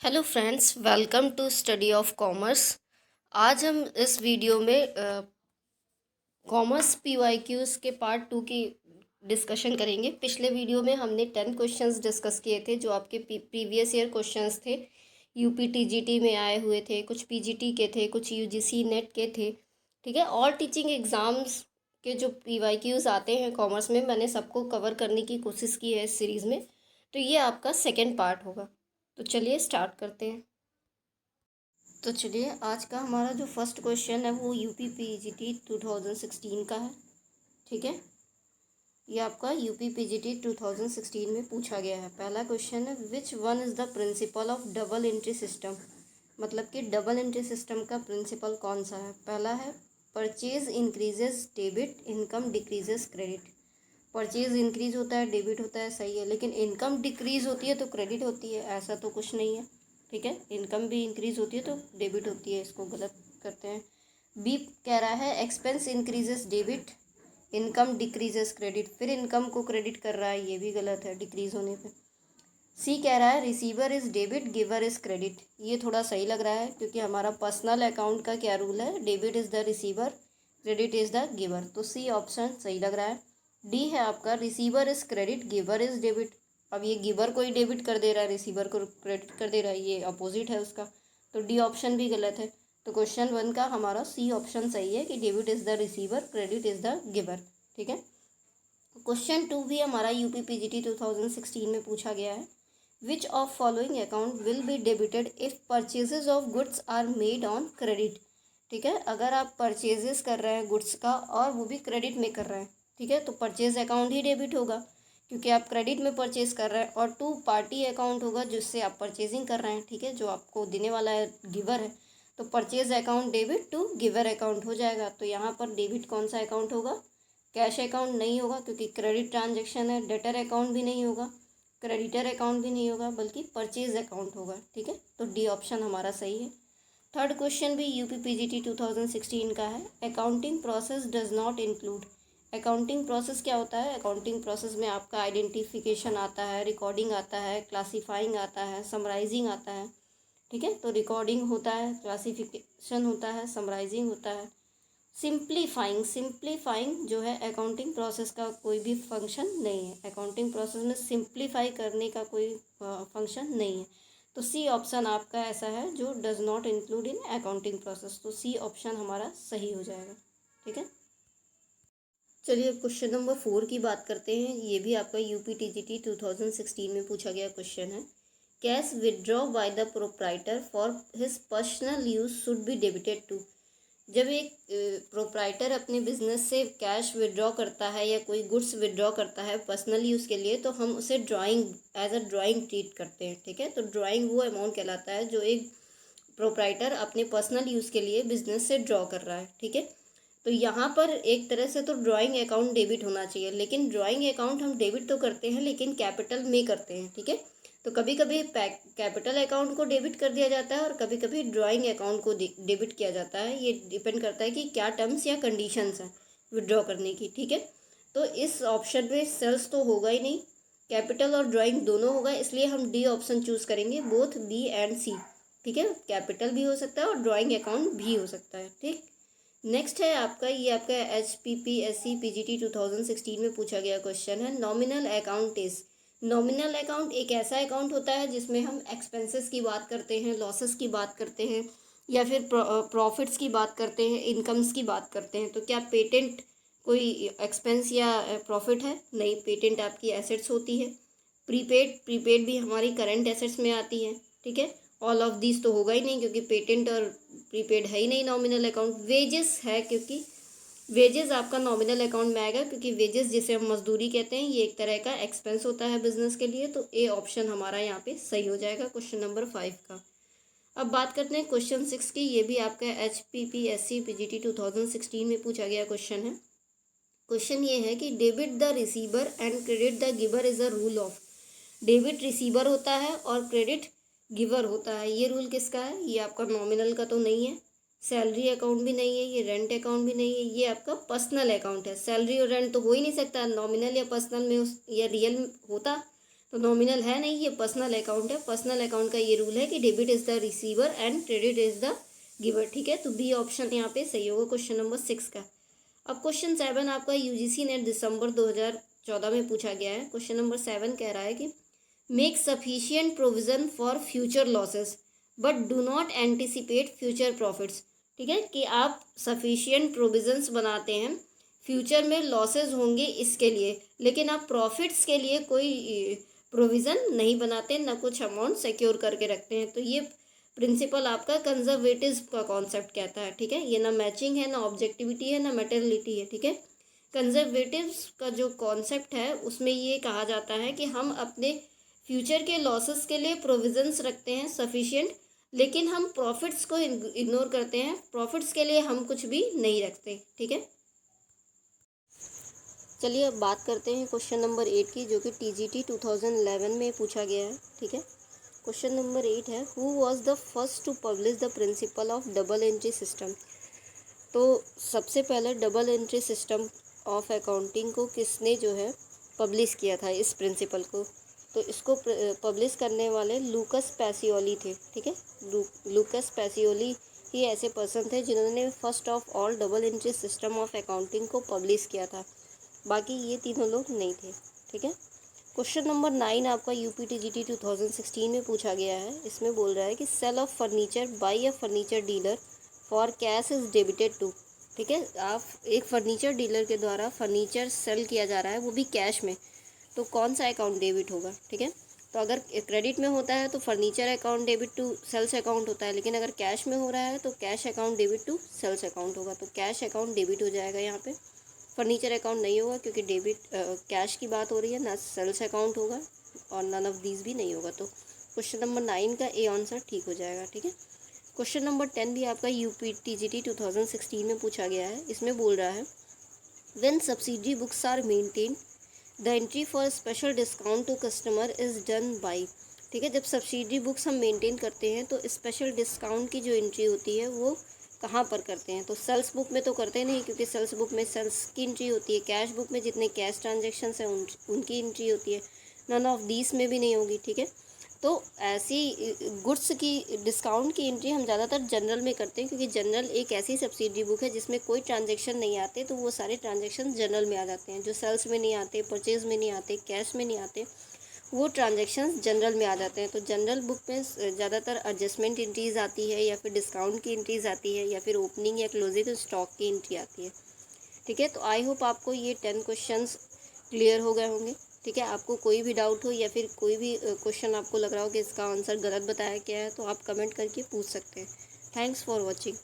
Hello friends, welcome to study of commerce. आज हम इस वीडियो में कॉमर्स पीवाईक्यूज़ के पार्ट 2 की डिस्कशन करेंगे। पिछले वीडियो में हमने 10 क्वेश्चंस डिस्कस किए थे जो आपके प्रीवियस ईयर क्वेश्चंस थे। यूपी टीजीटी में आए हुए थे, कुछ पीजीटी के थे, कुछ यूजीसी नेट के थे। ठीक है, और टीचिंग एग्ज़ाम्स के जो पीवाईक्यूज़ आते हैं कॉमर्स में, मैंने सबको कवर करने की कोशिश की है इस सीरीज़ में। तो ये आपका सेकेंड पार्ट होगा। तो चलिए स्टार्ट करते हैं। तो चलिए, आज का हमारा जो फर्स्ट क्वेश्चन है वो यूपी पीजीटी 2016 का है। ठीक है, ये आपका यूपी पीजीटी 2016 में पूछा गया है। पहला क्वेश्चन है, which one is the principle of double entry system. मतलब कि डबल एंट्री सिस्टम का प्रिंसिपल कौन सा है। पहला है, purchase increases debit, income decreases credit. Purchase increase होता है, डेबिट होता है, सही है, लेकिन इनकम डिक्रीज होती है तो क्रेडिट होती है, ऐसा तो कुछ नहीं है। ठीक है, इनकम भी इंक्रीज होती है तो डेबिट होती है, इसको गलत करते हैं। बी कह रहा है, expense increases debit, income decreases credit. फिर इनकम को क्रेडिट कर रहा है, ये भी गलत है डिक्रीज होने पे। सी कह रहा है, receiver is debit, giver is credit. ये थोड़ा सही लग रहा है क्योंकि हमारा पर्सनल अकाउंट का क्या रूल है, debit is the receiver, credit is the giver. तो सी ऑप्शन सही लग रहा है। डी है आपका, receiver is credit, giver is debit. अब ये गिवर को ही डेबिट कर दे रहा है, रिसीवर को क्रेडिट कर दे रहा है, ये अपोजिट है उसका। तो डी ऑप्शन भी गलत है। तो क्वेश्चन 1 का हमारा सी ऑप्शन सही है कि debit is the receiver, credit is the giver. ठीक है, क्वेश्चन 2 भी हमारा यूपी पीजीटी 2016 में पूछा गया है। Which of following account will be debited if purchases of goods are made on credit. ठीक है, अगर आप परचेजेस कर रहे हैं गुड्स का और वो भी क्रेडिट में कर रहे हैं, ठीक है, तो परचेज अकाउंट ही डेबिट होगा क्योंकि आप क्रेडिट में परचेज कर रहे हैं। और टू पार्टी अकाउंट होगा जिससे आप परचेजिंग कर रहे हैं, ठीक है, जो आपको देने वाला है गिवर है। तो purchase account debit to giver account हो जाएगा। तो यहाँ पर डेबिट कौन सा अकाउंट होगा, कैश अकाउंट नहीं होगा क्योंकि क्रेडिट ट्रांजेक्शन है। डेटर अकाउंट भी नहीं होगा, क्रेडिटर अकाउंट भी नहीं होगा, बल्कि परचेज अकाउंट होगा। ठीक है, तो डी ऑप्शन हमारा सही है। थर्ड क्वेश्चन भी यूपी पीजीटी 2016 का है। Accounting process does not include. Accounting process क्या होता है, अकाउंटिंग प्रोसेस में आपका आइडेंटिफिकेशन आता है, रिकॉर्डिंग आता है, क्लासीफाइंग आता है, समराइजिंग आता है। ठीक है, तो रिकॉर्डिंग होता है, क्लासिफिकेशन होता है, समराइजिंग होता है, सिंप्लीफाइंग जो है अकाउंटिंग प्रोसेस का कोई भी फंक्शन नहीं है। अकाउंटिंग प्रोसेस में सिंप्लीफाई करने का कोई फंक्शन नहीं है। तो सी ऑप्शन आपका ऐसा है जो does not include in accounting process. तो सी ऑप्शन हमारा सही हो जाएगा। ठीक है, चलिए क्वेश्चन नंबर 4 की बात करते हैं। ये भी आपका यूपी टीजीटी 2016 में पूछा गया क्वेश्चन है। Cash withdraw by the proprietor for his personal use should be debited to. जब एक प्रोप्राइटर अपने बिजनेस से कैश विड्रॉ करता है या कोई गुड्स विड्रॉ करता है पर्सनल यूज़ के लिए, तो हम उसे drawing as a drawing treat करते हैं। ठीक है, तो ड्राइंग वो अमाउंट कहलाता है जो एक प्रोप्राइटर अपने पर्सनल यूज़ के लिए बिजनेस से ड्रॉ कर रहा है। ठीक है, तो यहाँ पर एक तरह से तो ड्राइंग अकाउंट डेबिट होना चाहिए, लेकिन ड्राइंग अकाउंट हम डेबिट तो करते हैं लेकिन कैपिटल में करते हैं। ठीक है, तो कभी कभी कैपिटल अकाउंट को डेबिट कर दिया जाता है और कभी कभी ड्राइंग अकाउंट को डेबिट किया जाता है। ये डिपेंड करता है कि क्या टर्म्स या कंडीशंस हैं विड्रॉ करने की। ठीक है, तो इस ऑप्शन में सेल्स तो होगा ही नहीं, कैपिटल और ड्राइंग दोनों होगा, इसलिए हम डी ऑप्शन चूज़ करेंगे, बोथ बी एंड सी। ठीक है, कैपिटल भी हो सकता है और ड्राइंग अकाउंट भी हो सकता है। ठीक, नेक्स्ट है आपका, ये आपका HPPSC PGT 2016 में पूछा गया क्वेश्चन है। Nominal account is. Nominal account एक ऐसा अकाउंट होता है जिसमें हम एक्सपेंसेस की बात करते हैं, लॉसेस की बात करते हैं, या फिर प्रॉफिट्स की बात करते हैं, इनकम्स की बात करते हैं। तो क्या पेटेंट कोई एक्सपेंस या प्रॉफिट है? नहीं, पेटेंट आपकी एसेट्स होती है। प्रीपेड भी हमारी करंट एसेट्स में आती है। ठीक है, ऑल ऑफ दिस तो होगा ही नहीं क्योंकि पेटेंट और प्रीपेड है ही नहीं नॉमिनल अकाउंट। वेजेस है क्योंकि वेजेस आपका नॉमिनल अकाउंट में आएगा क्योंकि वेजेस जिसे हम मजदूरी कहते हैं, ये एक तरह का एक्सपेंस होता है बिजनेस के लिए। तो ए ऑप्शन हमारा यहाँ पे सही हो जाएगा क्वेश्चन नंबर 5 का। अब बात करते हैं क्वेश्चन 6 की। ये भी आपका HPPSC PGT 2016 में पूछा गया क्वेश्चन है। क्वेश्चन ये है कि debit the receiver and credit the giver is a rule of. Debit receiver होता है और क्रेडिट गिवर होता है। ये रूल किसका है? ये आपका नॉमिनल का तो नहीं है, सैलरी अकाउंट भी नहीं है, ये रेंट अकाउंट भी नहीं है, ये आपका पर्सनल अकाउंट है। सैलरी और रेंट तो हो ही नहीं सकता नॉमिनल या पर्सनल में, उस या रियल होता तो नॉमिनल है नहीं, ये पर्सनल अकाउंट है। पर्सनल अकाउंट का ये रूल है कि debit is the receiver and credit is the giver, ठीक है। तो बी ऑप्शन यहाँ पे सही होगा क्वेश्चन नंबर 6 का। अब क्वेश्चन 7 आपका यूजीसी नेट दिसंबर 2014 में पूछा गया है। क्वेश्चन नंबर 7 कह रहा है कि make sufficient provision for future losses but do not anticipate future profits, ठीक है, कि आप सफिशिएंट प्रोविजंस बनाते हैं, फ्यूचर में लॉसेस होंगे इसके लिए, लेकिन आप प्रॉफिट्स के लिए कोई प्रोविज़न नहीं बनाते, ना कुछ अमाउंट सिक्योर करके रखते हैं। तो ये प्रिंसिपल आपका कंजर्वेटिव का कॉन्सेप्ट कहता है, ठीक है। ये ना मैचिंग है, ना ऑब्जेक्टिविटी है, ना मेटेरियलिटी है, ठीक है। कंजर्वेटिव का जो कॉन्सेप्ट है उसमें ये कहा जाता है कि हम अपने फ्यूचर के लॉसेस के लिए प्रोविजंस रखते हैं सफिशिएंट, लेकिन हम प्रॉफिट्स को इग्नोर करते हैं, प्रॉफिट्स के लिए हम कुछ भी नहीं रखते, ठीक है। चलिए अब बात करते हैं क्वेश्चन नंबर 8 की, जो कि टीजीटी 2011 में पूछा गया है, ठीक है। क्वेश्चन नंबर 8 है, who was the first to publish the principle of double entry system. तो सबसे पहले double entry system of accounting को किसने जो है पब्लिश किया था, इस प्रिंसिपल को। तो इसको पब्लिश करने वाले लूकस पैसियोली थे, ठीक है। लूकस पैसियोली ही ऐसे पर्सन थे जिन्होंने first of all double entry system of accounting को पब्लिश किया था, बाकी ये तीनों लोग नहीं थे, ठीक है। क्वेश्चन नंबर 9 आपका यूपीटीजीटी 2016 में पूछा गया है। इसमें बोल रहा है कि sale of furniture by a furniture dealer for cash is debited to, ठीक है। आप एक फर्नीचर डीलर के द्वारा फर्नीचर सेल किया जा रहा है, वो भी कैश में, तो कौन सा अकाउंट डेबिट होगा, ठीक है। तो अगर क्रेडिट में होता है तो furniture account debit to sales account होता है, लेकिन अगर कैश में हो रहा है तो cash account debit to sales account होगा। तो कैश अकाउंट डेबिट हो जाएगा यहाँ पे, फर्नीचर अकाउंट नहीं होगा क्योंकि डेबिट कैश की बात हो रही है, ना सेल्स अकाउंट होगा और नन ऑफ दीज भी नहीं होगा। तो क्वेश्चन नंबर 9 का ए आंसर ठीक हो जाएगा, ठीक है। क्वेश्चन नंबर 10 भी आपका यूपीटीजीटी 2016 में पूछा गया है। इसमें बोल रहा है when subsidy books are maintain the entry for special discount to customer is done by, ठीक है। जब सब्सिडी बुक्स हम मेंटेन करते हैं तो स्पेशल डिस्काउंट की जो एंट्री होती है वो कहाँ पर करते हैं। तो सेल्स बुक में तो करते नहीं, क्योंकि सेल्स बुक में सेल्स की एंट्री होती है, कैश बुक में जितने कैश ट्रांजेक्शन्स हैं उनकी एंट्री होती है, नन ऑफ दीस में भी नहीं होगी, ठीक है। तो ऐसी गुड्स की डिस्काउंट की एंट्री हम ज़्यादातर जनरल में करते हैं, क्योंकि जनरल एक ऐसी सब्सिडी बुक है जिसमें कोई ट्रांजेक्शन नहीं आते, तो वो सारे ट्रांजेक्शन जनरल में आ जाते हैं। जो सेल्स में नहीं आते, परचेज में नहीं आते, कैश में नहीं आते, वो ट्रांजेक्शन्स जनरल में आ जाते हैं। तो जनरल बुक में ज़्यादातर एडजस्टमेंट एंट्रीज आती है, या फिर डिस्काउंट की एंट्रीज आती है, या फिर ओपनिंग या क्लोजिंग स्टॉक की एंट्री आती है, ठीक है। तो आई होप आपको ये 10 क्वेश्चंस क्लियर हो गए होंगे, ठीक है। आपको कोई भी डाउट हो या फिर कोई भी क्वेश्चन आपको लग रहा हो कि इसका आंसर गलत बताया गया है, तो आप कमेंट करके पूछ सकते हैं। Thanks for watching.